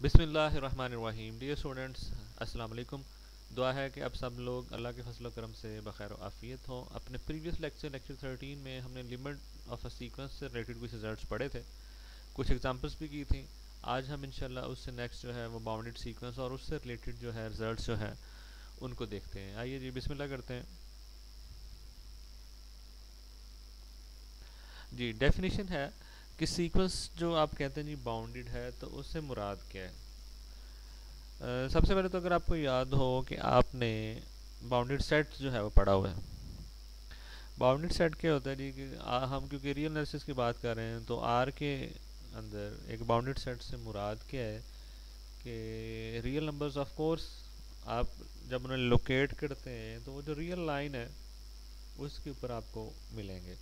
बिस्मिल्लाहिर्रहमानिर्रहीम। Dear students, अस्सलाम वालेकुम। दुआ है कि आप सब लोग अल्लाह के फजल करम से बखैर आफ़ियत हों। अपने प्रीवियस लेक्चर 13 में हमने लिमिट ऑफ अ सीक्वेंस से रिलेटेड कुछ रिजल्ट्स पढ़े थे, कुछ एग्जांपल्स भी की थी। आज हम इंशाल्लाह उससे नेक्स्ट जो है वो बाउंडेड सीक्वेंस और उससे रिलेटेड जो है रिजल्ट्स जो है उनको देखते हैं। आइए जी, बिस्मिल्लाह करते हैं। जी, डेफिनेशन है कि सीक्वेंस जो आप कहते हैं जी बाउंडेड है, तो उससे मुराद क्या है। सबसे पहले तो अगर आपको याद हो कि आपने बाउंडेड सेट जो है वो पढ़ा हुआ है। बाउंडेड सेट क्या होता है जी कि हम क्योंकि रियल एनालिसिस की बात कर रहे हैं, तो आर के अंदर एक बाउंडेड सेट से मुराद क्या है कि रियल नंबर्स ऑफ कोर्स आप जब उन्हें लोकेट करते हैं तो वो जो रियल लाइन है उसके ऊपर आपको मिलेंगे।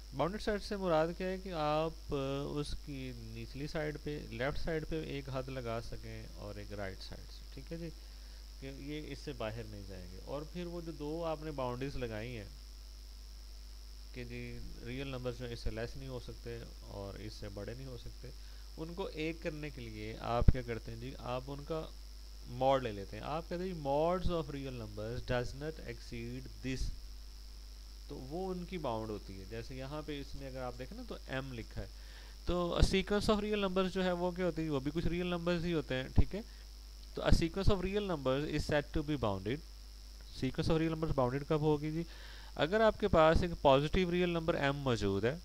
बाउंडेड सेट से मुराद क्या है कि आप उसकी निचली साइड पे लेफ़्ट साइड पे एक हाथ लगा सकें और एक राइट साइड से, ठीक है जी, कि ये इससे बाहर नहीं जाएंगे। और फिर वो जो दो आपने बाउंड्रीज लगाई हैं कि जी रियल नंबर जो इससे लेस नहीं हो सकते और इससे बड़े नहीं हो सकते, उनको एक करने के लिए आप क्या करते हैं जी, आप उनका मॉड ले लेते हैं। आप कहते हैं जी mods of real numbers does not exceed this, तो वो उनकी बाउंड होती है। जैसे यहाँ पे इसमें अगर आप देखें ना तो m लिखा है, तो सीक्वेंस ऑफ रियल नंबर्स जो है वो क्या होती है, वो भी कुछ रियल नंबर्स ही होते हैं, ठीक है। तो a sequence of real numbers is said to be bounded. Sequence of real numbers bounded कब होगी जी, अगर आपके पास एक पॉजिटिव रियल नंबर m मौजूद है,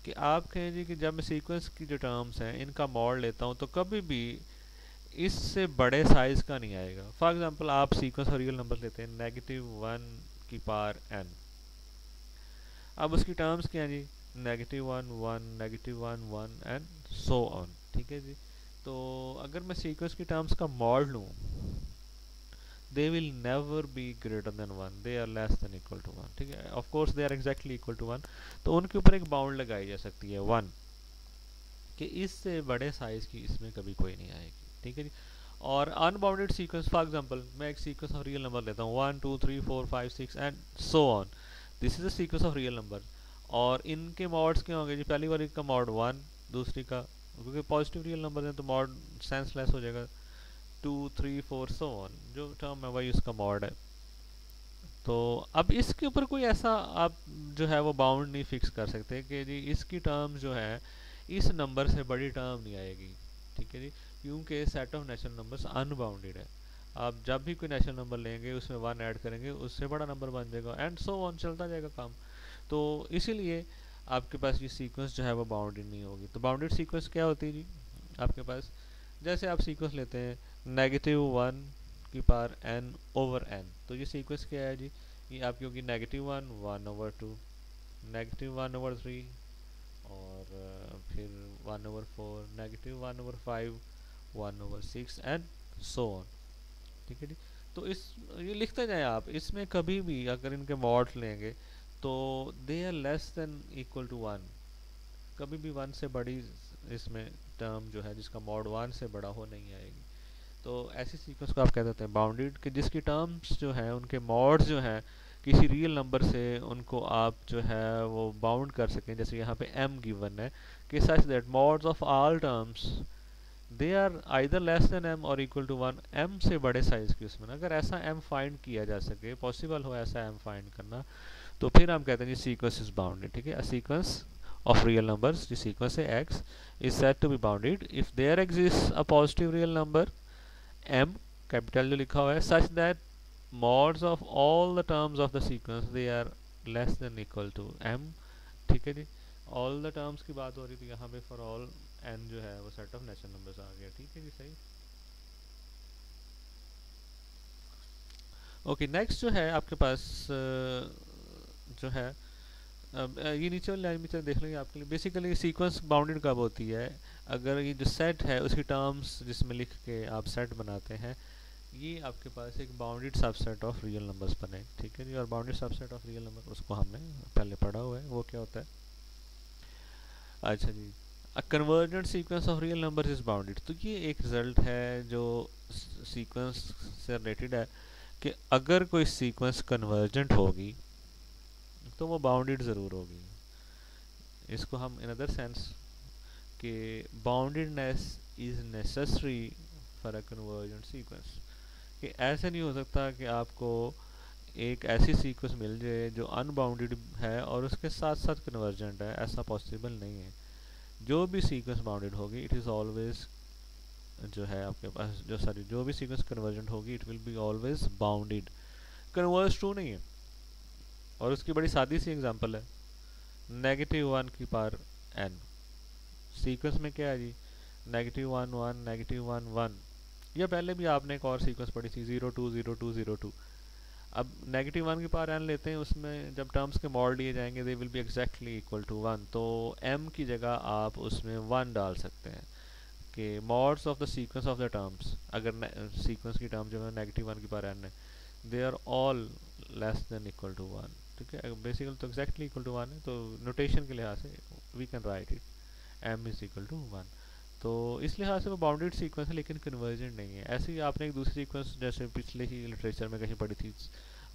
कि आप कहें जी कि जब मैं सीक्वेंस की जो टर्म्स हैं इनका मॉड लेता हूँ तो कभी भी इससे बड़े साइज का नहीं आएगा। फॉर एग्जांपल आप सीक्वेंस ऑफ रियल नंबर लेते हैं -1 की पावर n। अब उसकी टर्म्स क्या हैं जी, -1 1 -1 1 एंड सो ऑन, ठीक है जी। तो अगर मैं सीक्वेंस की टर्म्स का मॉड लूँ, they will never be greater than 1, they are less than equal to 1, ठीक है। Of course they are exactly equal to 1, तो उनके ऊपर एक बाउंड लगाई जा सकती है 1, कि इससे बड़े साइज की इसमें कभी कोई नहीं आएगी, ठीक है जी। और अनबाउंडेड सीक्वेंस, फॉर एग्जांपल मैं एक सीक्वेंस ऑफ रियल नंबर लेता हूँ 1 2 3 4 5 6 and so on, this is a sequence of real number. और इनके मॉड्स क्या होंगे जी, पहली वाली का मॉड 1, दूसरी का, क्योंकि पॉजिटिव रियल नंबर है तो मॉड सेंसलेस हो जाएगा, 2 3 4 सो ऑन, जो टर्म है वही उसका मॉड है। तो अब इसके ऊपर कोई ऐसा आप जो है वो बाउंड नहीं फिक्स कर सकते कि जी इसकी टर्म जो है इस नंबर से बड़ी टर्म नहीं आएगी, ठीक है जी, क्योंकि set of natural numbers unbounded है। आप जब भी कोई नेचुरल नंबर लेंगे उसमें 1 ऐड करेंगे, उससे बड़ा नंबर बन जाएगा एंड सो ऑन, चलता जाएगा काम। तो इसीलिए आपके पास ये सीक्वेंस जो है वो बाउंडेड नहीं होगी। तो बाउंडेड सीक्वेंस क्या होती है जी, आपके पास जैसे आप सीक्वेंस लेते हैं -1 की पावर n/n, तो ये सीक्वेंस क्या है जी, ये आपकी होगी -1 1/2, -1/3, और फिर 1/4, -1/5, 1/6 एंड सो ऑन, ठीक है जी। तो इस ये लिखते जाएं आप, इसमें कभी भी अगर इनके मॉड्स लेंगे तो they are less than equal to 1, कभी भी 1 से बड़ी इसमें टर्म जो है जिसका मॉड 1 से बड़ा हो नहीं आएगी। तो ऐसी सीक्वेंस को आप कह देते हैं बाउंडेड, कि जिसकी टर्म्स जो हैं उनके मॉड्स जो हैं किसी रियल नंबर से उनको आप जो है वो बाउंड कर सकें। जैसे यहाँ पे m गिवन है कि such that mods of all terms they are either less than m और इक्वल टू 1, m से बड़े साइज की उसमें अगर ऐसा m फाइंड किया जा सके, पॉसिबल हो ऐसा m फाइंड करना, तो फिर हम कहते हैं जी सीक्वेंस इज बाउंडेड, ठीक है। A sequence of real numbers, जो सीक्वेंस है x, is said to be bounded if there exist a positive real number m, capital जो लिखा हुआ है, सच दैट mods of all the terms of the sequence they are less than equal to m, ठीक है जी। all the terms की बात हो रही थी यहाँ पे, for all n जो है वो सेट ऑफ नेचुरल नंबर्स आ गया, ठीक है जी, सही। ओके, नेक्स्ट जो है आपके पास जो है, अब ये नीचे वाली लाइन में चल देख लेंगे आपके लिए। बेसिकली सीक्वेंस बाउंडेड कब होती है, अगर ये जो सेट है उसकी टर्म्स जिसमें लिख के आप सेट बनाते हैं, ये आपके पास एक bounded subset of real numbers बने, ठीक है जी। और bounded subset of real number उसको हमने पहले पढ़ा हुआ है, वो क्या होता है। अच्छा जी, a convergent sequence of real numbers is bounded, तो ये एक रिजल्ट है जो सीक्वेंस से रिलेटेड है, कि अगर कोई सीक्वेंस कन्वर्जेंट होगी तो वो बाउंडेड ज़रूर होगी। इसको हम इन अदर सेंस कि boundedness is necessary for a convergent sequence. कि ऐसा नहीं हो सकता कि आपको एक ऐसी सीक्वेंस मिल जाए जो अनबाउंडेड है और उसके साथ साथ कन्वर्जेंट है, ऐसा पॉसिबल नहीं है। जो भी सीक्वेंस बाउंडेड होगी इट इज़ ऑलवेज जो है आपके पास जो भी सीक्वेंस कन्वर्जेंट होगी it will be always bounded, converge to नहीं है। और उसकी बड़ी सादी सी एग्जांपल है -1 की पावर n। सीक्वेंस में क्या है जी, -1 1 -1 1, या पहले भी आपने एक और सीक्वेंस पढ़ी थी 0 2 0 2 0 2। अब -1 की पावर n लेते हैं, उसमें जब टर्म्स के मॉड लिए जाएंगे they will be exactly equal to 1, तो m की जगह आप उसमें 1 डाल सकते हैं कि mods of the sequence of the terms, अगर सीक्वेंस की टर्म जो है -1 की पावर n है, they are all less than equal to 1। ठीक है, बेसिकली तो एग्जैक्टली इक्वल टू 1 है, तो नोटेशन के लिहाज से we can write it m is equal to 1। तो इस लिहाज से वो बाउंडेड सीक्वेंस है लेकिन कन्वर्जेंट नहीं है। ऐसे ही आपने एक दूसरी सीक्वेंस जैसे पिछले ही लिटरेचर में कहीं पढ़ी थी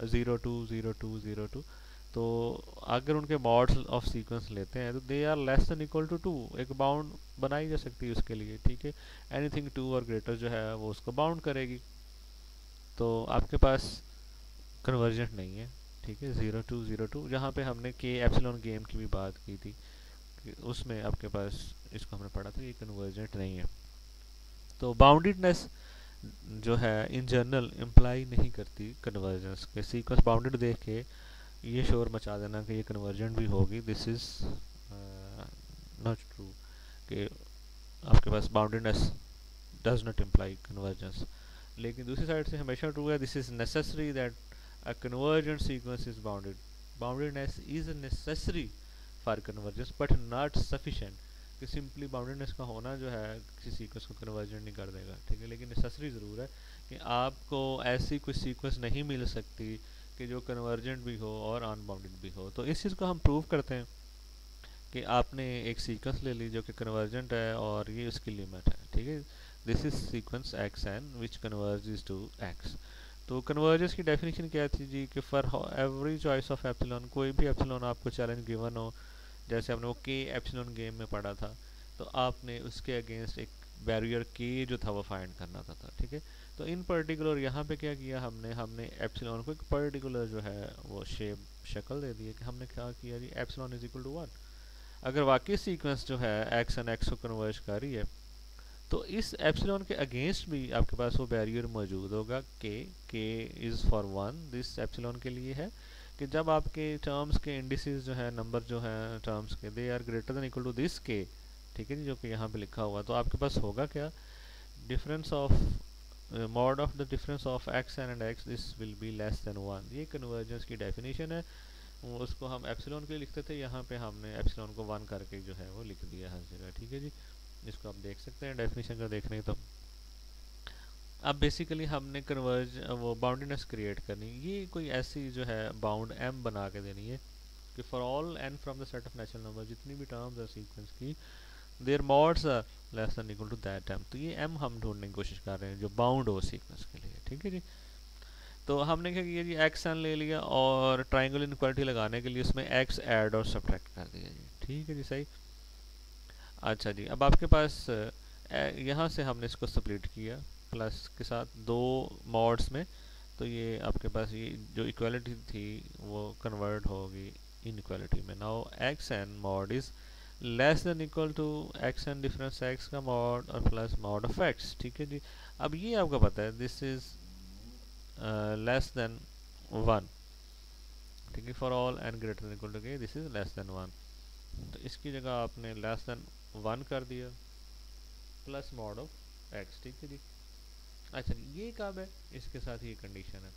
0 2 0 2 0 2, तो अगर उनके मॉड्स ऑफ सीक्वेंस लेते हैं तो they are less than equal to 2, एक बाउंड बनाई जा सकती है उसके लिए। ठीक है, एनीथिंग 2 और ग्रेटर जो है वो उसको बाउंड करेगी, तो आपके पास कन्वर्जेंट नहीं है। ठीक है, 0 2 0 2, जहाँ पे हमने के एप्सिलॉन गेम की भी बात की थी कि उसमें आपके पास इसको हमने पढ़ा था, ये कन्वर्जेंट नहीं है। तो बाउंडेडनेस जो है इन जनरल इम्प्लाई नहीं करती कन्वर्जेंस के। सीक्वेंस बाउंडेड देख के ये शोर मचा देना कि ये कन्वर्जेंट भी होगी, दिस इज नॉट ट्रू। कि आपके पास boundedness does not imply convergence. लेकिन दूसरी साइड से हमेशा ट्रू है, this is necessary that a convergent sequence is bounded. Boundedness is necessary for convergence but not sufficient. कि सिंपली बाउंडेडनेस का होना जो है किसी सीक्वेंस को कन्वर्जेंट नहीं कर देगा। ठीक है, लेकिन नेसेसरी ज़रूर है कि आपको ऐसी कोई सीक्वेंस नहीं मिल सकती कि जो कन्वर्जेंट भी हो और अनबाउंडेड भी हो। तो इस चीज़ को हम प्रूव करते हैं कि आपने एक सीक्वेंस ले ली जो कि कन्वर्जेंट है और ये उसकी लिमिट है। ठीक है, this is sequence x n which converges to x. तो कन्वर्जेंस की डेफिनेशन क्या थी जी, कि for every choice of epsilon, कोई भी एप्सिलॉन आपको चैलेंज गिवन हो, जैसे हमने वो के एप्सिलॉन गेम में पढ़ा था, तो आपने उसके अगेंस्ट एक बैरियर के जो था वो फाइंड करना था। ठीक है, तो इन पर्टिकुलर यहाँ पे क्या किया हमने एप्सिलॉन को एक पर्टिकुलर जो है वो शेप शक्ल दे दी है कि हमने क्या किया जी, एप्सिलॉन इज इक्वल टू 1। अगर वाकई सीक्वेंस जो है एक्स एंड एक्स को कन्वर्ज कर रही है तो इस एप्सिलॉन के अगेंस्ट भी आपके पास वो बैरियर मौजूद होगा के इज़ फॉर 1, दिस एप्सिलॉन के लिए है कि जब आपके टर्म्स के इंडिसेस जो है, नंबर जो है टर्म्स के, they are greater than equal to this k. ठीक है जी, जो कि यहाँ पे लिखा हुआ, तो आपके पास होगा क्या, difference of mod of the difference of x and x, this will be less than 1। ये कन्वर्जेंस की डेफिनेशन है। उसको हम एप्सिलॉन के लिए लिखते थे, यहाँ पे हमने एप्सिलॉन को 1 करके जो है वो लिख दिया हर जगह। ठीक है जी, इसको आप देख सकते हैं डेफिनेशन का देखने तो। अब बेसिकली हमने कन्वर्ज वो बाउंडेडनेस क्रिएट करनी, ये कोई ऐसी जो है बाउंड m बना के देनी है कि for all n from the set of natural number, जितनी भी टर्म्स है सीक्वेंस की, their mods are less than equal to that m। तो ये m हम ढूंढने की कोशिश कर रहे हैं जो बाउंड हो सीक्वेंस के लिए। ठीक है जी, तो हमने क्या किया जी, एक्स एन ले लिया और ट्राइंगल इनक्वालिटी लगाने के लिए उसमें x ऐड और सब्ट्रैक्ट कर दिया जी। ठीक है जी, सही। अच्छा जी, अब आपके पास यहाँ से हमने इसको स्प्लिट किया प्लस के साथ दो मॉड्स में, तो ये आपके पास ये जो इक्वालिटी थी वो कन्वर्ट होगी इनइक्वालिटी में। Now x n mod is less than equal to x n difference x का मॉड और प्लस मॉड ऑफ एक्स। ठीक है जी, अब ये आपको पता है दिस इज लेस देन 1। ठीक है, for all n greater than equal to k this is less than 1, तो इसकी जगह आपने लेस देन 1 कर दिया प्लस मॉड ऑफ एक्स। ठीक है जी, अच्छा ये कब है, इसके साथ ये कंडीशन है,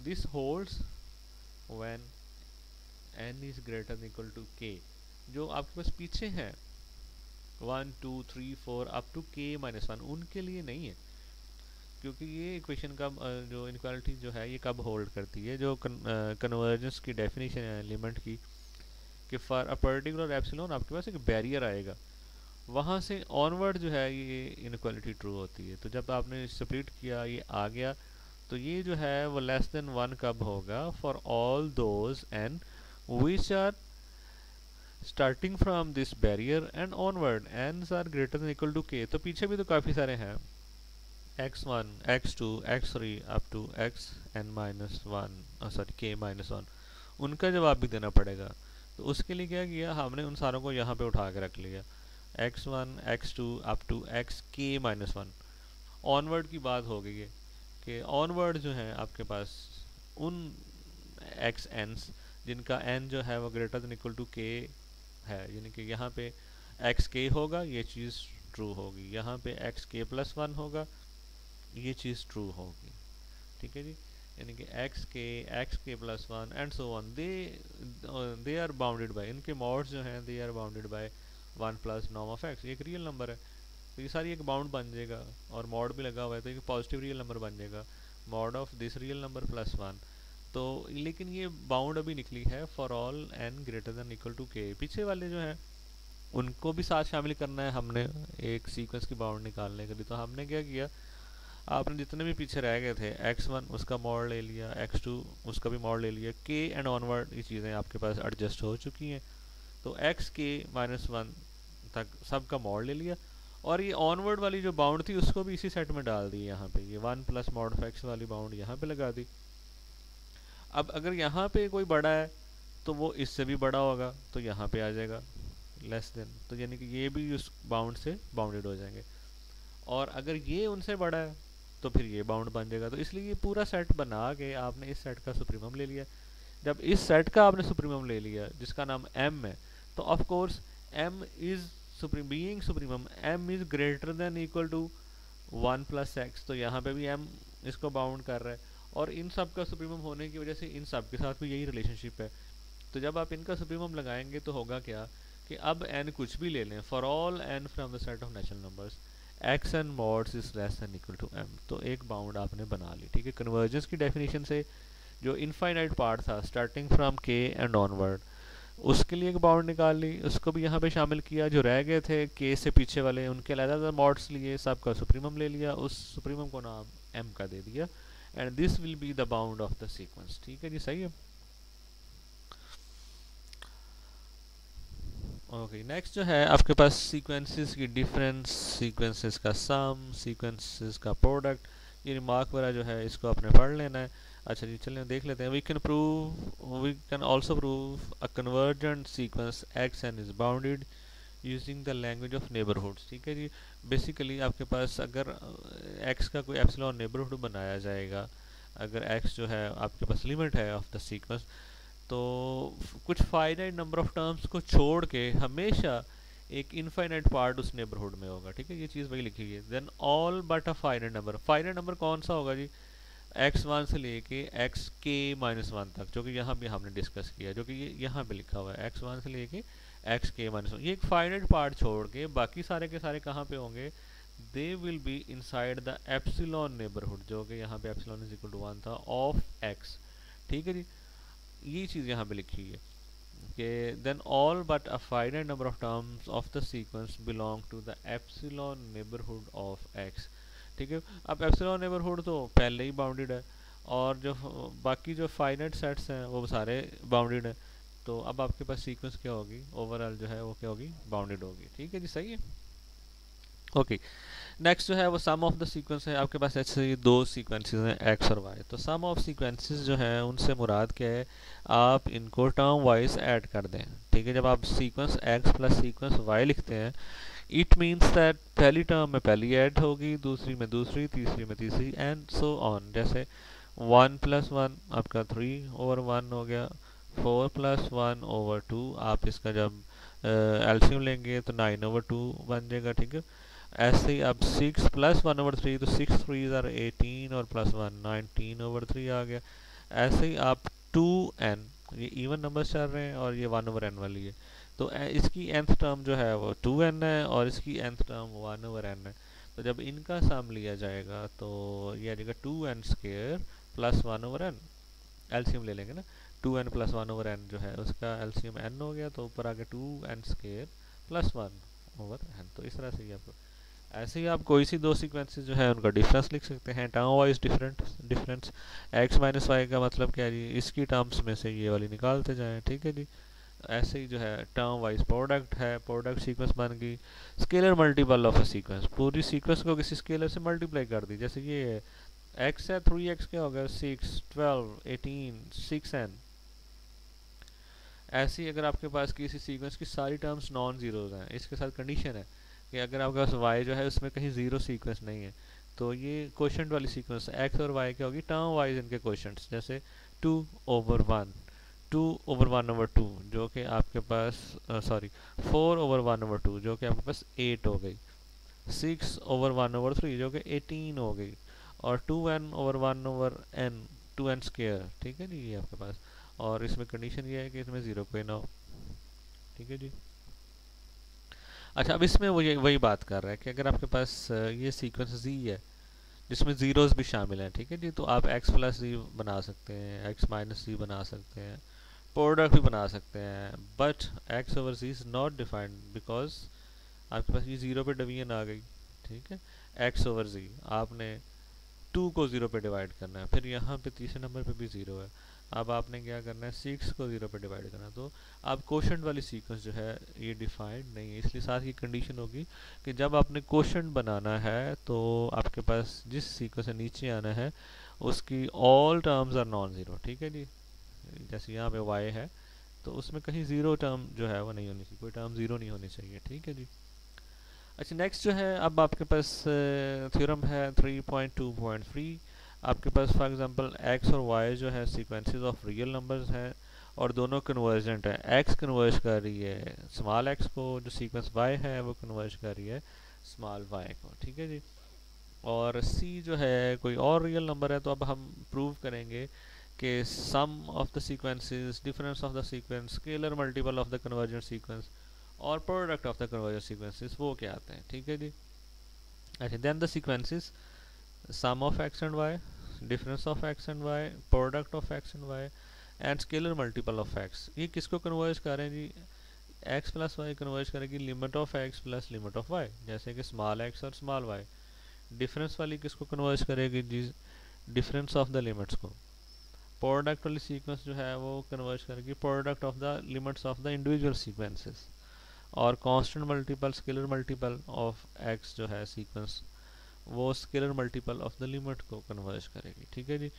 this holds when n is greater than equal to k। जो आपके पास पीछे है 1 2 3 4 अप टू k माइनस 1, उनके लिए नहीं है, क्योंकि ये इक्वेशन का जो इनक्वालिटी जो है ये कब होल्ड करती है, जो कन्वर्जेंस की डेफिनेशन है लिमिट की, कि फॉर अ पर्टिकुलर एप्सिलॉन आपके पास एक बैरियर आएगा, वहाँ से ऑनवर्ड जो है ये इनक्वालिटी ट्रू होती है। तो जब आपने स्प्लिट किया ये आ गया, तो ये जो है वो लेस देन 1 कब होगा, for all those n which are starting from this barrier and onward n's are greater than equal to k, तो पीछे भी तो काफ़ी सारे हैं, x1 x2 x3 up to xn-1 sorry k-1, उनका जवाब भी देना पड़ेगा। तो उसके लिए क्या किया हमने, उन सारों को यहाँ पे उठा के रख लिया, x1 x2 up to xk-1। Onward की बात हो गई है कि ऑनवर्ड जो है आपके पास उन xn's जिनका n जो है वो greater than equal to k है, यानी कि यहाँ पे xk होगा, ये चीज़ ट्रू होगी, यहाँ पे xk+1 होगा, ये चीज़ ट्रू होगी। ठीक है जी, यानी कि xk+1 and so on, they are bounded by, इनके मॉड्स जो हैं they are bounded by 1 plus norm of x, ये एक रियल नंबर है तो ये सारी एक बाउंड बन जाएगा, और मॉड भी लगा हुआ है तो एक पॉजिटिव रियल नंबर बन जाएगा, mod of this real number plus 1। तो लेकिन ये बाउंड अभी निकली है for all n greater than equal to k, पीछे वाले जो हैं उनको भी साथ शामिल करना है हमने एक सीक्वेंस की बाउंड निकालने के लिए। तो हमने क्या किया, आपने जितने भी पीछे रह गए थे x1 उसका मॉड ले लिया, x2 उसका भी मॉड ले लिया, k एंड ऑनवर्ड ये चीज़ें आपके पास एडजस्ट हो चुकी हैं, तो xk-1 तक सबका मॉड ले लिया, और ये ऑनवर्ड वाली जो बाउंड थी उसको भी इसी सेट में डाल दी, यहाँ पे ये 1 प्लस मॉड ऑफ x वाली बाउंड यहाँ पे लगा दी। अब अगर यहाँ पे कोई बड़ा है तो वो इससे भी बड़ा होगा तो यहाँ पे आ जाएगा लेस देन, तो यानी कि ये भी उस बाउंड से बाउंडेड हो जाएंगे, और अगर ये उनसे बड़ा है तो फिर ये बाउंड बन जाएगा। तो इसलिए ये पूरा सेट बना के आपने इस सेट का सुप्रीमम ले लिया। जब इस सेट का आपने सुप्रीमम ले लिया जिसका नाम m है, तो of course m is being supremum, m is greater than equal to 1 plus x, तो यहाँ पे भी m इसको बाउंड कर रहा है, और इन सब का सुप्रीमम होने की वजह से इन सब के साथ भी यही रिलेशनशिप है। तो जब आप इनका सुप्रीमम लगाएंगे तो होगा क्या कि अब n कुछ भी ले लें, for all n from the set of natural numbers x n mods is less than equal to m, तो एक बाउंड आपने बना ली। ठीक है, कन्वर्जेंस की डेफिनेशन से जो इनफाइनाइट पार्ट था starting from k and onward, उसके लिए एक बाउंड निकाल ली, उसको भी यहाँ पे शामिल किया, जो रह गए थे k से पीछे वाले उनके अलग मॉड्स लिए, सबका सुप्रीमम ले लिया, उस सुप्रीमम को नाम m का दे दिया, and this will be the bound of the sequence. ठीक है जी, सही है। ओके, नेक्स्ट जो है आपके पास सीक्वेंसेस की डिफरेंस, सीक्वेंसेस का सम, सीक्वेंसेस का प्रोडक्ट, ये रिमार्क वगैरह जो है इसको आपने पढ़ लेना है। अच्छा जी, चलिए देख लेते हैं। We can also prove a convergent sequence x n is bounded using the language of neighbourhoods. ठीक है जी, बेसिकली आपके पास अगर एक्स का कोई एप्सिलॉन नेबरहुड बनाया जाएगा, अगर एक्स जो है आपके पास लिमिट है ऑफ द सीक्वेंस, तो कुछ फाइनाइट नंबर ऑफ टर्म्स को छोड़ के हमेशा एक इनफाइनाइट पार्ट उस नेबरहुड में होगा। ठीक है, ये चीज़ वही लिखी है। Then all but a finite number कौन सा होगा जी, x1 से लेके xk-1 तक, जो कि यहाँ भी हमने डिस्कस किया, जो कि ये यहाँ पे लिखा हुआ है x1 से लेके xk-1, ये एक फाइनाइट पार्ट छोड़ के बाकी सारे के सारे कहाँ पे होंगे, दे will be inside the epsilon neighbourhood, जो कि यहाँ पे एप्सिलॉन इज इक्वल टू 1 था ऑफ x। ठीक है जी, ये चीज़ यहाँ पे लिखी है कि then all but a finite number of terms of the sequence belong to the epsilon neighbourhood of x. ठीक है, अब एप्सिलॉन नेबरहुड तो पहले ही बाउंडेड है, और जो बाकी जो फाइनाइट सेट्स हैं वो सारे बाउंडेड हैं, तो अब आपके पास सीक्वेंस क्या होगी, ओवरऑल जो है वो क्या होगी, बाउंडेड होगी। ठीक है जी, सही है। ओके, नेक्स्ट जो है वो सम ऑफ द सीक्वेंस है। आपके पास ऐसे दो सीक्वेंसेस हैं एक्स और वाई, तो सम ऑफ सीक्वेंसेस जो हैं उनसे मुराद क्या है, आप इनको टर्म वाइज ऐड कर दें। ठीक है, जब आप sequence x plus sequence y लिखते हैं, इट मीन्स दैट पहली टर्म में पहली ऐड होगी, दूसरी में दूसरी, तीसरी में तीसरी, एंड सो ऑन। जैसे 1 + 1 आपका 3/1 हो गया, 4 + 1/2, आप इसका जब एलसीएम लेंगे तो 9/2 बन जाएगा। ठीक है, ऐसे ही अब 6 + 1/3, तो 6 3s are 18 और +1 19/3 आ गया। ऐसे ही आप 2n, ये इवन नंबर्स चल रहे हैं और ये 1/n वाली है, तो इसकी nth टर्म जो है वो 2n है और इसकी nth टर्म 1/n है। तो जब इनका सम लिया जाएगा तो ये आ जाएगा 2n² + 1/n, एलसीएम ले लेंगे ना, 2n + 1/n जो है उसका एलसीएम n हो गया, तो ऊपर आ गया 2n² + 1/n। तो इस तरह से ही आपको ऐसे ही आप कोई सी दो सीक्वेंसेस जो है उनका डिफरेंस लिख सकते हैं, term wise difference. x - y का मतलब क्या है जी, इसकी टर्म्स में से ये वाली निकालते जाएं। ठीक है जी, ऐसे ही जो है टर्म वाइज प्रोडक्ट है, प्रोडक्ट सीक्वेंस बन गई। Scalar multiple of a sequence, पूरी सीक्वेंस को किसी स्केलर से मल्टीप्लाई कर दी, जैसे ये है x है 3x क्या होगा 6 12 18 6n। ऐसे ही अगर आपके पास किसी सीक्वेंस की सारी टर्म्स नॉन जीरोज हैं, इसके साथ कंडीशन है कि अगर आपके पास y जो है उसमें कहीं जीरो सीक्वेंस नहीं है, तो ये क्वोशंट वाली सीक्वेंस x और y क्या होगी टर्म वाइज इनके क्वोशंट्स, जैसे 2/1, 2/1/2 जो कि आपके पास सॉरी 4/1/2 जो कि आपके पास 8 हो गई, 6/1/3 जो कि 18 हो गई, और 2n/1/n 2n स्क्वायर, ठीक है जी ये आपके पास। और इसमें कंडीशन ये है कि इसमें जीरो कोई ना हो, ठीक है जी। अच्छा, अब इसमें वो वही बात कर रहा है कि अगर आपके पास ये सीक्वेंस z है जिसमें जीरोस भी शामिल हैं, ठीक है जी, तो आप x प्लस जी बना सकते हैं, x माइनस जी बना सकते हैं, प्रोडक्ट भी बना सकते हैं, but x over z is not defined because आपके पास ये जीरो पे डिवीजन आ गई, ठीक है। x ओवर z आपने 2 को 0 पे डिवाइड करना है, फिर यहाँ पे तीसरे नंबर पे भी 0 है, अब आपने क्या करना है 6 को 0 पे डिवाइड करना है, तो अब क्वोशंट वाली सीक्वेंस जो है ये डिफाइंड नहीं है, इसलिए साथ की कंडीशन होगी कि जब आपने क्वोशंट बनाना है तो आपके पास जिस सीक्वेंस से नीचे आना है उसकी all terms are non zero, ठीक है जी। जैसे यहाँ पे y है तो उसमें कहीं ज़ीरो टर्म जो है वो नहीं होनी चाहिए, कोई टर्म ज़ीरो नहीं होनी चाहिए, ठीक है जी। अच्छा, नेक्स्ट जो है अब आपके पास थ्योरम है 3.2.3। आपके पास फॉर एग्जांपल x और y जो है सीक्वेंसेस ऑफ रियल नंबर्स हैं और दोनों कन्वर्जेंट है, x कन्वर्ज कर रही है स्मॉल x को, जो सीक्वेंस y है वो कन्वर्ज कर रही है स्मॉल y को, ठीक है जी। और c जो है कोई और रियल नंबर है, तो अब हम प्रूव करेंगे कि sum of the sequences, difference of the sequence, scalar multiple of the convergent sequence और product of the convergent sequences वो क्या आते हैं, ठीक है जी। अच्छा, then the sequences sum of x and y, difference of x and y, product of x and y and scalar multiple of x, ये किसको कन्वर्ज कर रहे हैं जी, x प्लस वाई कन्वर्ज करेगी limit of x plus limit of y, जैसे कि small x और स्मॉल y। डिफरेंस वाली किसको कन्वर्ज करेगी जी, डिफरेंस ऑफ द लिमिट्स को। प्रोडक्ट वाली सीक्वेंस जो है वो कन्वर्ज करेगी product of the limits of the individual sequences. और constant multiple, scalar multiple of x जो है सीक्वेंस, वो scalar multiple of the limit को कन्वर्ज करेगी, ठीक है जी।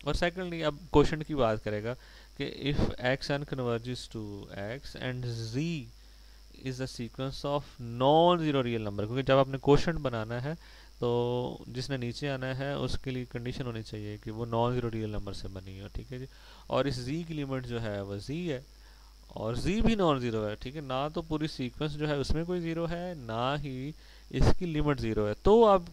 और सेकेंडली अब क्वेश्चन की बात करेगा कि if x n converges to x and z is the sequence of non zero real number, क्योंकि जब आपने क्वेश्चन बनाना है तो जिसने नीचे आना है उसके लिए कंडीशन होनी चाहिए कि वो नॉन जीरो रियल नंबर से बनी हो, ठीक है जी। और इस z की लिमिट जो है वो z है और z भी नॉन ज़ीरो है, ठीक है, ना तो पूरी सीक्वेंस जो है उसमें कोई ज़ीरो है ना ही इसकी लिमिट ज़ीरो है, तो आप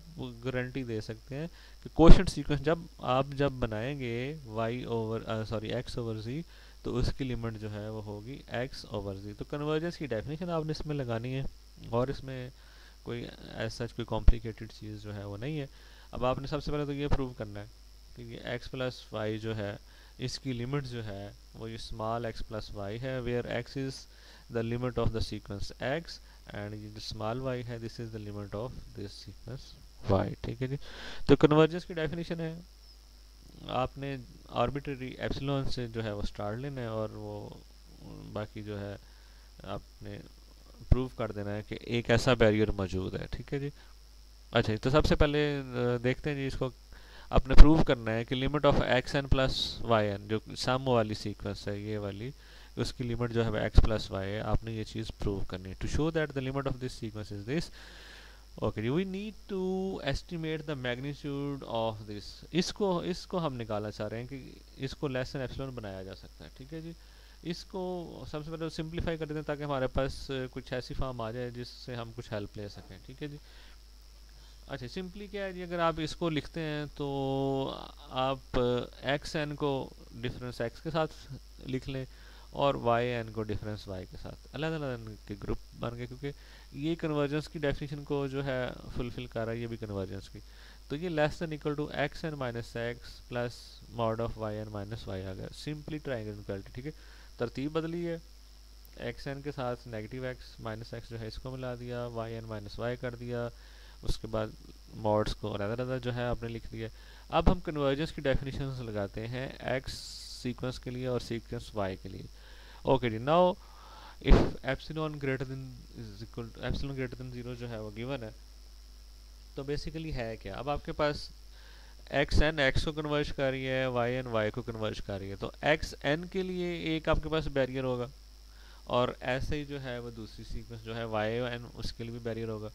गारंटी दे सकते हैं कि क्वोशंट सीक्वेंस जब बनाएंगे x ओवर z, तो उसकी लिमिट जो है वो होगी x ओवर z। तो कन्वर्जेंस की डेफिनेशन आपने इसमें लगानी है और इसमें कोई ऐसा कोई कॉम्प्लिकेटेड चीज़ जो है वो नहीं है। अब आपने सबसे पहले तो ये प्रूव करना है कि ये x प्लस वाई जो है इसकी लिमिट जो है वो ये स्मॉल x प्लस वाई है, where x is the limit of the sequence x and ये जो स्मॉल y है this is the limit of this sequence y, ठीक है जी। तो कन्वर्जेंस की डेफिनेशन है आपने आर्बिट्रेरी एप्सिलॉन से जो है वो स्टार्ट लेना है और वो बाकी जो है आपने प्रूव कर देना है कि एक ऐसा बैरियर मौजूद है, ठीक है जी। अच्छा, तो सबसे पहले देखते हैं जी, इसको आपने प्रूव करना है कि limit of x n plus y n, जो सम वाली सीक्वेंस है ये वाली, उसकी लिमिट जो है एक्स प्लस वाई है, आपने ये चीज़ प्रूव करनी है। To show that the limit of this sequence is this, okay, we need to estimate the magnitude of this. इसको हम निकालना चाह रहे हैं कि इसको लेस देन एप्सिलॉन बनाया जा सकता है, ठीक है जी। इसको सबसे पहले सिंप्लीफाई कर देते हैं ताकि हमारे पास कुछ ऐसी फॉर्म आ जाए जिससे हम कुछ हेल्प ले सकें, ठीक है जी। अच्छा, सिंपली क्या है जी, अगर आप इसको लिखते हैं तो आप एक्स एन को डिफरेंस एक्स के साथ लिख लें और वाई एन को डिफरेंस वाई के साथ, अलग अलग के ग्रुप बन गए, क्योंकि ये कन्वर्जेंस की डेफिनेशन को जो है फुलफिल कर रहा है, ये भी कन्वर्जेंस की। तो ये less than equal to x n minus x plus mod of y n minus y आ गया, सिंपली ट्राइंगल इनक्वालिटी, ठीक है। तरतीब बदली है, एक्स एन के साथ नेगेटिव एक्स माइनस एक्स जो है इसको मिला दिया, वाई एन माइनस वाई कर दिया, उसके बाद मॉड्स को अलग अलग जो है आपने लिख दिया। अब हम कन्वर्जेंस की डेफिनेशंस लगाते हैं एक्स सीक्वेंस के लिए और सीक्वेंस वाई के लिए। ओके जी, now if epsilon greater than is equal to epsilon greater than 0 जो है वो गिवन है, तो बेसिकली है क्या, अब आपके पास एक्स एन एक्स को कन्वर्ज कर रही है, वाई एन वाई को कन्वर्ज कर रही है, तो एक्स एन के लिए एक आपके पास बैरियर होगा, और ऐसे ही जो है वो दूसरी सीक्वेंस जो है वाई एन उसके लिए भी बैरियर होगा,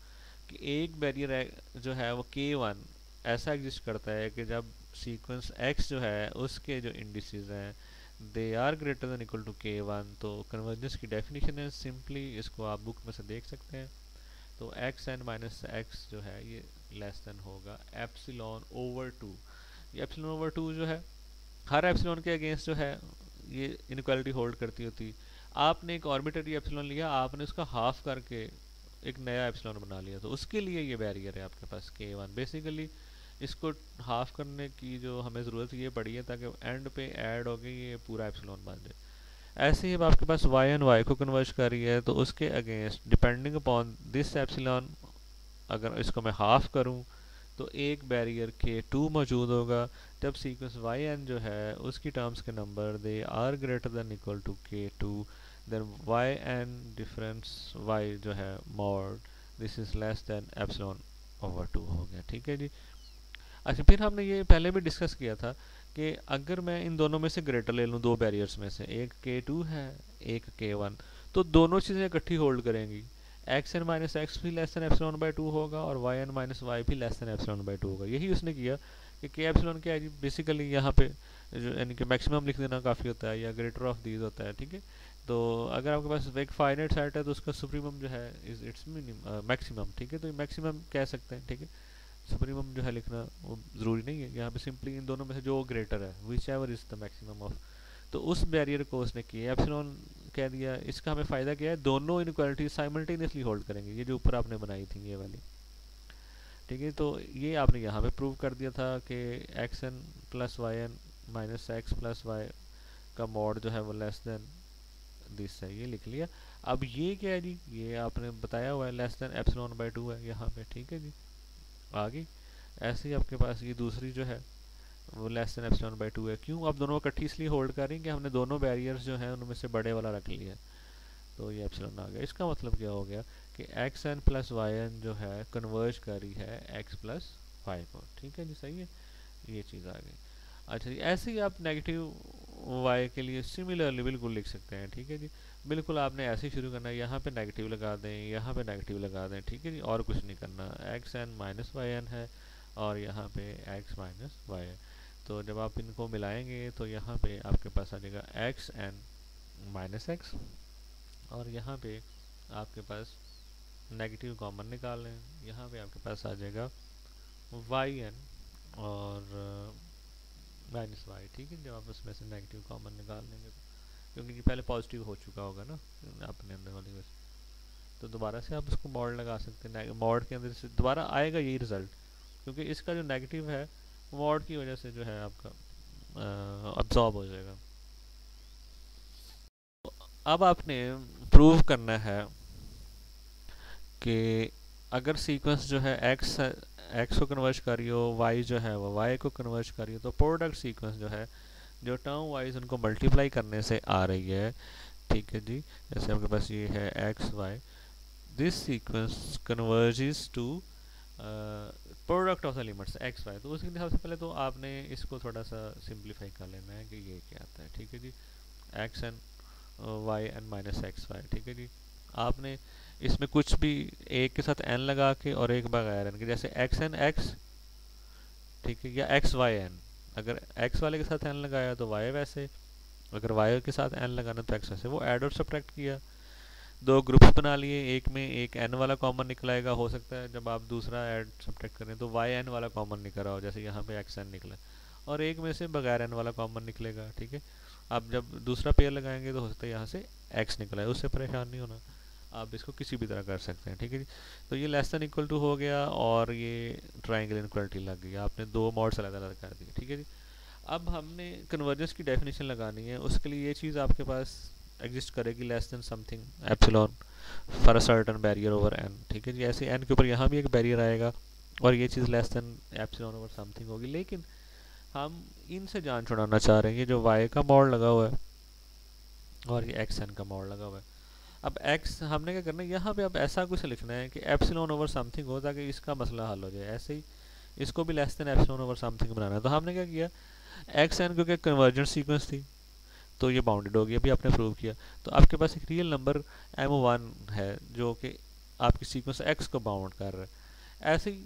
कि एक बैरियर जो है वो के वन ऐसा एग्जिस्ट करता है कि जब सीक्वेंस एक्स जो है उसके जो इंडिसेस हैं they are greater than equal to k one, तो कन्वर्जेंस की डेफिनेशन है सिंपली, इसको आप बुक में से देख सकते हैं, तो एक्स एन माइनस एक्स जो है ये लेस देन होगा एप्सिलॉन ओवर टू। ये एप्सिलॉन ओवर टू जो है हर एप्सिलॉन के अगेंस्ट जो है ये इनक्वालिटी होल्ड करती होती, आपने एक आर्बिट्रेरी एप्सिलॉन लिया, आपने उसका हाफ करके एक नया एप्सिलॉन बना लिया, तो उसके लिए ये बैरियर है आपके पास के वन। बेसिकली इसको हाफ करने की जो हमें ज़रूरत ये पड़ी है ताकि एंड पे ऐड हो गई ये पूरा एप्सिलॉन बन जाए। ऐसे ही अब आपके पास वाई एन वाई को कन्वर्ज कर रही है, तो उसके against depending upon this epsilon अगर इसको मैं हाफ करूं तो एक बैरियर के टू मौजूद होगा, जब सीक्वेंस वाई एन जो है उसकी टर्म्स के number they are greater than equal to k two, then y n difference y जो है mod this is less than epsilon over two हो गया। ठीक है जी। अच्छा, फिर हमने ये पहले भी डिस्कस किया था कि अगर मैं इन दोनों में से ग्रेटर ले लूँ, दो बैरियर्स में से एक के टू है एक के वन, तो दोनों चीज़ें इकट्ठी होल्ड करेंगी, एक्स एन माइनस एक्स भी less than epsilon by two होगा और वाई एन माइनस वाई भी less than epsilon by two होगा। यही उसने किया कि के एप्सिलॉन क्या है जी, बेसिकली यहाँ पे जो यानी कि मैक्सिमम लिख देना काफ़ी होता है या ग्रेटर ऑफ दीज होता है। ठीक है, तो अगर आपके पास एक फाइनाइट सेट है तो उसका सुप्रीमम जो है इज इट्स मिनिमम मैक्सिमम। ठीक है, तो मैक्सिमम कह सकते हैं। ठीक है, सुप्रीमम जो है लिखना वो ज़रूरी नहीं है, यहाँ पे सिंपली इन दोनों में से जो ग्रेटर है which ever is the maximum of, तो उस बैरियर को उसने किया एप्सिलॉन कह दिया। इसका हमें फ़ायदा क्या है, दोनों इनक्वालिटी साइमल्टेनियसली होल्ड करेंगे, ये जो ऊपर आपने बनाई थी ये वाली। ठीक है, तो ये आपने यहाँ पे प्रूव कर दिया था कि x n plus y n minus x plus y का मॉड जो है वो लेस देन दिस है, ये लिख लिया। अब ये क्या है जी, ये आपने बताया हुआ है less than epsilon by two है यहाँ पे। ठीक है जी, आगे ऐसे ही आपके पास ये दूसरी जो है वो less than epsilon by two है। क्यों, आप दोनों इकट्ठी इसलिए होल्ड कर रही हैं कि हमने दोनों बैरियर्स जो हैं उनमें से बड़े वाला रख लिया, तो ये एप्सिलॉन आ गया। इसका मतलब क्या हो गया कि x n plus y n जो है कन्वर्ज कर रही है एक्स प्लस वाई को। ठीक है जी, सही है, ये चीज़ आ गई। अच्छा जी, ऐसे ही आप नेगेटिव वाई के लिए सिमिलरली बिल्कुल लिख सकते हैं। ठीक है जी, बिल्कुल आपने ऐसे ही शुरू करना है, यहाँ पे नेगेटिव लगा दें, यहाँ पे नेगेटिव लगा दें। ठीक है जी, और कुछ नहीं करना, x n minus y n है और यहाँ पे एक्स माइनस वाई है, तो जब आप इनको मिलाएंगे तो यहाँ पे आपके पास आ जाएगा एक्स एन माइनस एक्स, और यहाँ पे आपके पास नेगेटिव कॉमन निकाल लें, यहाँ पे आपके पास आ जाएगा वाई एन और माइनस वाई। ठीक है, जब आप उसमें से नेगेटिव कॉमन निकाल लेंगे तो, क्योंकि ये पहले पॉजिटिव हो चुका होगा ना अपने अंदर वाली वजह, तो दोबारा से आप उसको मॉड लगा सकते हैं, मॉड के अंदर से दोबारा आएगा यही रिजल्ट, क्योंकि इसका जो नेगेटिव है मॉड की वजह से जो है आपका अब्जॉर्ब हो जाएगा। अब आपने प्रूव करना है कि अगर सीक्वेंस जो है एक्स को कन्वर्ज कर रही हो, वाई जो है वो वाई को कन्वर्ज कर रही हो, तो प्रोडक्ट सीक्वेंस जो है जो टर्म वाइज उनको मल्टीप्लाई करने से आ रही है। ठीक है जी, जैसे आपके पास ये है x y, this sequence converges to product of the limits x y, तो उसके लिए सबसे पहले तो आपने इसको थोड़ा सा सिंप्लीफाई कर लेना है कि ये क्या आता है। ठीक है जी, x n y n minus x y. ठीक है जी, आपने इसमें कुछ भी एक के साथ एन लगा के और एक बगैर एन के, जैसे एक्स एन एक्स, ठीक है, या एक्स वाई एन, अगर एक्स वाले के साथ एन लगाया तो वाई वैसे, अगर वाई के साथ एन लगाना तो एक्स वैसे, वो ऐड और सब्ट्रैक्ट किया, दो ग्रुप्स बना लिए, एक में एक एन वाला कॉमन निकलाएगा, हो सकता है जब आप दूसरा ऐड सब्ट्रैक्ट करें तो वाई एन वाला कॉमन निकल रहा हो, जैसे यहाँ पे एक्स एन निकला, और एक में से बगैर एन वाला कॉमन निकलेगा। ठीक है, आप जब दूसरा पेयर लगाएंगे तो हो सकता है यहाँ से एक्स निकला है, उससे परेशान नहीं होना, आप इसको किसी भी तरह कर सकते हैं। ठीक है जी, तो ये लेस देन इक्वल टू हो गया और ये ट्राइंगल इनक्वालिटी लग गई, आपने दो मॉड्स अलग अलग कर दिए। ठीक है जी, अब हमने कन्वर्जेंस की डेफिनेशन लगानी है, उसके लिए ये चीज़ आपके पास एग्जिस्ट करेगी less than something epsilon for a certain barrier over n. ठीक है जी, ऐसे एन के ऊपर यहाँ भी एक बैरियर आएगा और ये चीज़ less than epsilon over something होगी, लेकिन हम इनसे जान छुड़ाना चाह रहे हैं, ये जो वाई का मॉड लगा हुआ है और ये एक्स एन का मॉड लगा हुआ है, अब x हमने क्या करना है, यहाँ पे अब ऐसा कुछ लिखना है कि एप्सिलॉन ओवर समथिंग हो, ताकि इसका मसला हल हो जाए। ऐसे ही इसको भी less than epsilon over something बनाना है। तो हमने क्या किया, एक्स एन क्योंकि कन्वर्जेंट सीक्वेंस थी तो ये बाउंडेड हो गई, अभी आपने प्रूव किया। तो आपके पास एक रियल नंबर m1 है जो कि आपकी सीक्वेंस x को बाउंड कर रहा है। ऐसे ही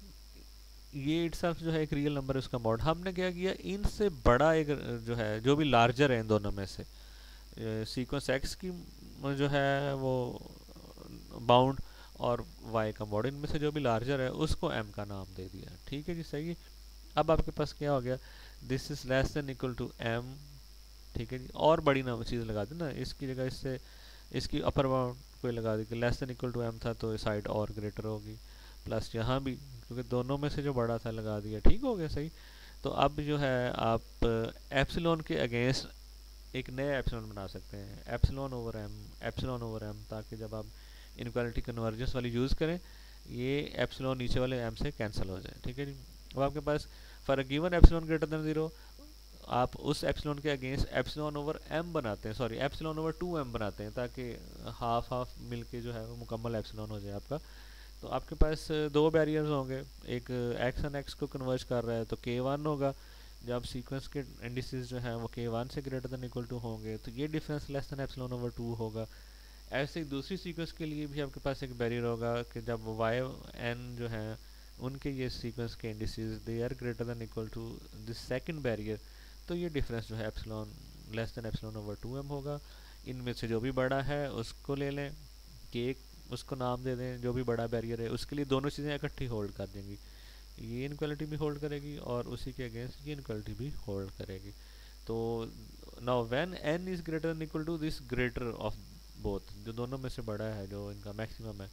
ये इटसेल्फ जो है एक रियल नंबर है, उसका मॉड हमने क्या किया, इनसे बड़ा एक जो है, जो भी लार्जर है इन दोनों में से, सीक्वेंस x की जो है वो बाउंड और y का मॉड, इनमें से जो भी लार्जर है उसको m का नाम दे दिया। ठीक है जी, सही है। अब आपके पास क्या हो गया, this is less than equal to m। ठीक है जी, और बड़ी नाम चीज़ लगा दी ना, इसकी जगह इससे इसकी अपर बाउंड कोई लगा दी कि less than equal to m था तो साइड और ग्रेटर होगी, प्लस यहाँ भी क्योंकि दोनों में से जो बड़ा था लगा दिया। ठीक हो गया, सही। तो अब जो है आप एप्सिलॉन के अगेंस्ट एक नया एप्सिलॉन बना सकते हैं, एप्सिलॉन ओवर m, ताकि जब आप इनक्वालिटी कन्वर्जेंस वाली यूज़ करें ये एप्सिलॉन नीचे वाले m से कैंसिल हो जाए। ठीक है जी। अब आपके पास for a given epsilon greater than 0 आप उस एप्सिलॉन के अगेंस्ट एप्सिलॉन ओवर m बनाते हैं, सॉरी एप्सिलॉन ओवर 2m बनाते हैं, ताकि हाफ हाफ मिलके जो है वो मुकम्मल एप्सिलॉन हो जाए आपका। तो आपके पास दो बैरियर्स होंगे, एक x एन x को कन्वर्ज कर रहा है तो k1 होगा, जब सीक्वेंस के इंडिसेस जो हैं वो k1 से ग्रेटर देन इक्वल टू होंगे तो ये difference less than epsilon over 2 होगा। ऐसे ही दूसरी सीक्वेंस के लिए भी आपके पास एक बैरियर होगा कि जब y n जो है उनके ये सीक्वेंस के indices they are greater than equal to this second barrier, तो ये डिफरेंस जो है epsilon less than epsilon over 2m होगा। इनमें से जो भी बड़ा है उसको ले लें, के उसको नाम दे दें, जो भी बड़ा बैरियर है उसके लिए दोनों चीज़ें इकट्ठी होल्ड कर देंगी, ये इनक्वालिटी भी होल्ड करेगी और उसी के अगेंस्ट ये इनक्वालिटी भी होल्ड करेगी। तो now when n is greater than equal to this greater of both, जो दोनों में से बड़ा है, जो इनका मैक्सिमम है,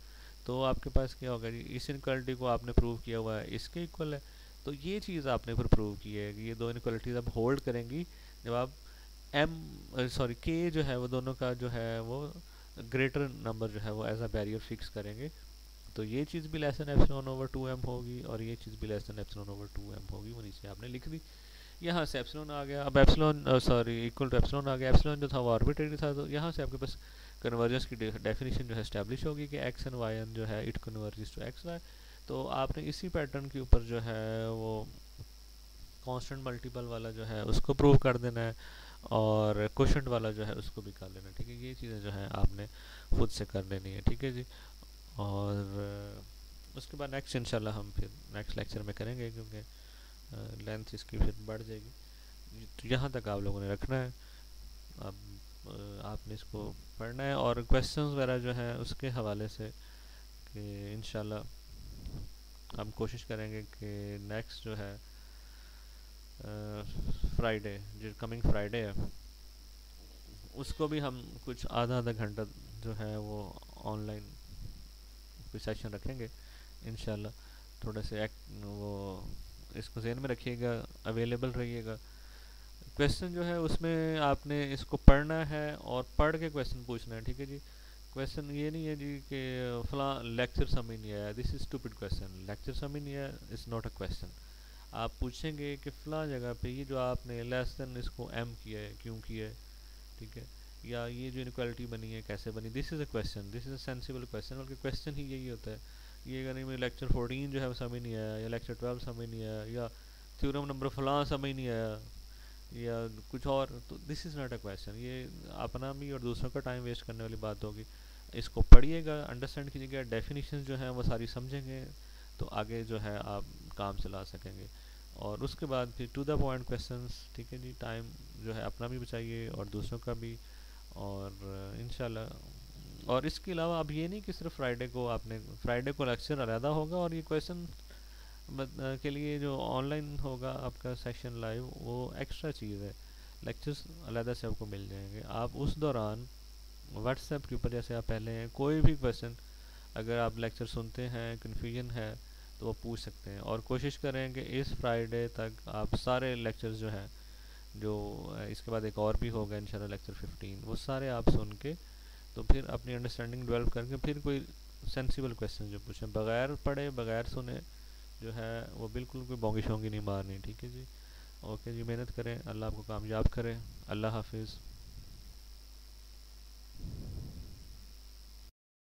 तो आपके पास क्या होगा जी, इस इनक्वालिटी को आपने प्रूव किया हुआ है इसके इक्वल है। तो ये चीज़ आपने फिर प्रूव की है कि ये दो इनक्वालिटीज अब होल्ड करेंगी जब आप k जो है वो दोनों का जो है वो ग्रेटर नंबर जो है वो एज अ बैरियर फिक्स करेंगे। तो ये चीज़ भी less than epsilon over 2m होगी और ये चीज़ भी less than epsilon over 2m होगी, वो नीचे आपने लिख दी। यहाँ से एप्सिलॉन आ गया, अब epsilon sorry equal to epsilon आ गया, एप्सिलॉन जो था वो आर्बिट्रेरी था, तो यहाँ से आपके पास कन्वर्जेंस की डेफिनेशन जो है एस्टेब्लिश होगी कि एक्स एन वाई एन जो है it converges to x y. तो आपने इसी पैटर्न के ऊपर जो है वो कांस्टेंट मल्टीपल वाला जो है उसको प्रूव कर देना है और क्वोशंट वाला जो है उसको भी कर लेना है। ठीक है, ये चीज़ें जो है आपने खुद से कर लेनी है। ठीक है जी। और उसके बाद नेक्स्ट इंशाल्लाह हम फिर नेक्स्ट लेक्चर में करेंगे, क्योंकि लेंथ इसकी फिर बढ़ जाएगी। तो यहाँ तक आप लोगों ने रखना है। अब आपने इसको पढ़ना है और क्वेश्चंस वगैरह जो है उसके हवाले से कि इंशाल्लाह हम कोशिश करेंगे कि नेक्स्ट जो है फ्राइडे, जो कमिंग फ्राइडे है, उसको भी हम कुछ आधा आधा घंटा जो है वो ऑनलाइन कोई सेशन रखेंगे इंशाल्लाह। थोड़े से वो इसको ज़हन में रखिएगा, अवेलेबल रहिएगा। क्वेश्चन जो है उसमें आपने इसको पढ़ना है और पढ़ के क्वेश्चन पूछना है। ठीक है जी। क्वेश्चन ये नहीं है जी कि फला लेक्चर समझ नहीं आया, this is stupid question, lecture समझ नहीं आया इज़ नॉट अ क्वेश्चन। आप पूछेंगे कि फला जगह पे ये जो आपने लेस देन इसको m किया है, क्यों किया है, ठीक है, या ये जो इनक्वालिटी बनी है कैसे बनी, this is a question, this is a sensible question. बल्कि क्वेश्चन ही यही होता है, ये अगर नहीं मुझे लेक्चर 14 जो है वो समझ नहीं आया, या लेक्चर 12 समझ नहीं आया, या थ्योरम नंबर फलां समझ नहीं आया, या कुछ और, तो this is not a question. ये अपना भी और दूसरों का टाइम वेस्ट करने वाली बात होगी। इसको पढ़िएगा, अंडरस्टैंड कीजिएगा, डेफिनेशन जो है वो सारी समझेंगे तो आगे जो है आप काम चला सकेंगे। और उसके बाद फिर टू द पॉइंट क्वेश्चंस। ठीक है जी। टाइम जो है अपना भी बचाइए और दूसरों का भी। और इंशाल्लाह, और इसके अलावा अब ये नहीं कि सिर्फ फ्राइडे को आपने, फ्राइडे को लेक्चर अलहदा होगा और ये क्वेश्चन के लिए जो ऑनलाइन होगा आपका सेशन लाइव वो एक्स्ट्रा चीज़ है, लेक्चर्स अलहदा से आपको मिल जाएंगे। आप उस दौरान व्हाट्सएप के ऊपर जैसे आप पहले हैं, कोई भी क्वेश्चन अगर आप लेक्चर सुनते हैं, कन्फ्यूजन है तो वो पूछ सकते हैं। और कोशिश करें कि इस फ्राइडे तक आप सारे लेक्चर्स जो हैं, जो इसके बाद एक और भी होगा इंशाल्लाह लेक्चर 15, वो सारे आप सुन के तो फिर अपनी अंडरस्टैंडिंग डेवलप करके फिर कोई सेंसिबल क्वेश्चन जो पूछें, बगैर पढ़े बगैर सुने जो है वो बिल्कुल कोई बोंगी शोंगी नहीं मारनी। ठीक है जी। ओके जी, मेहनत करें, अल्लाह आपको कामयाब करें। अल्लाह हाफिज़।